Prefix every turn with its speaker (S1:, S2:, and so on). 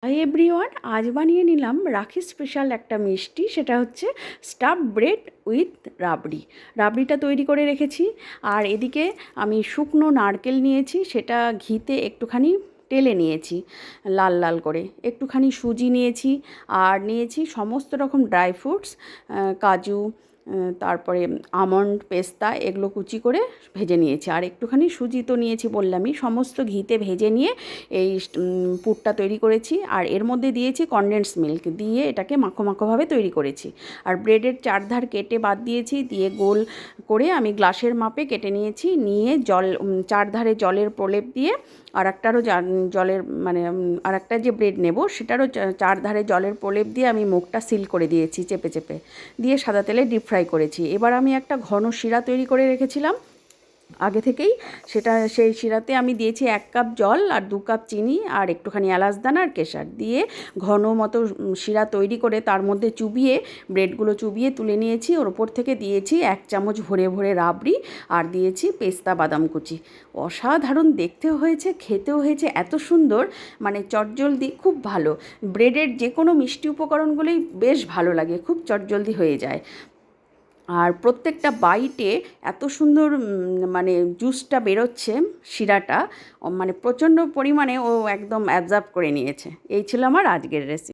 S1: Hi everyone, আজ বানিয়ে নিলাম রাখি স্পেশাল একটা মিষ্টি। সেটা হচ্ছে স্টাফ ব্রেড উইথ রাবড়ি। রাবড়িটা তৈরি করে রেখেছি, আর এদিকে আমি শুকনো নারকেল নিয়েছি, সেটা ঘিতে একটুখানি টেলে নিয়েছি লাল লাল করে। একটুখানি সুজি নিয়েছি, আর নিয়েছি সমস্ত রকম ড্রাই ফ্রুটস, কাজু, তারপরে আমন্ড, পেস্তা, এগুলো কুচি করে ভেজে নিয়েছি। আর একটুখানি সুজি তো নিয়েছি বললামই। সমস্ত ঘিতে ভেজে নিয়ে এই পুরটা তৈরি করেছি, আর এর মধ্যে দিয়েছি কনডেন্স মিল্ক, দিয়ে এটাকে মাখো মাখোভাবে তৈরি করেছি। আর ব্রেডের চারধার কেটে বাদ দিয়েছি, দিয়ে গোল করে আমি গ্লাসের মাপে কেটে নিয়েছি। নিয়ে জল, চারধারে জলের প্রলেপ দিয়ে আর একটারও জলের মানে আর একটা যে ব্রেড নেব সেটারও চারধারে জলের প্রলেপ দিয়ে আমি মুখটা সিল করে দিয়েছি চেপে চেপে, দিয়ে সাদা তেলে ডিপ ফ্রাই করেছি। এবার আমি একটা ঘন শিরা তৈরি করে রেখেছিলাম আগে থেকেই। সেই শিরাতে আমি দিয়েছি 1 কাপ জল আর 2 কাপ চিনি আর একটুখানি এলাচ দানা আর কেশর দিয়ে ঘন মতো শিরা তৈরি করে তার মধ্যে চুবিয়ে ব্রেডগুলো চুবিয়ে তুলে নিয়েছি। ওর ওপর থেকে দিয়েছি 1 চামচ ভরে ভরে রাবড়ি, আর দিয়েছি পেস্তা বাদাম কুচি। অসাধারণ দেখতেও হয়েছে, খেতেও হয়েছে এত সুন্দর, মানে চটজলদি, খুব ভালো। ব্রেডের যে কোনো মিষ্টি উপকরণগুলোই বেশ ভালো লাগে, খুব চটজলদি হয়ে যায়। আর প্রত্যেকটা বাইটে এত সুন্দর মানে জুসটা বেরোচ্ছে, শিরাটা মানে প্রচণ্ড পরিমাণে ও একদম অ্যাবজর্ব করে নিয়েছে। এই ছিল আমার আজকের রেসিপি।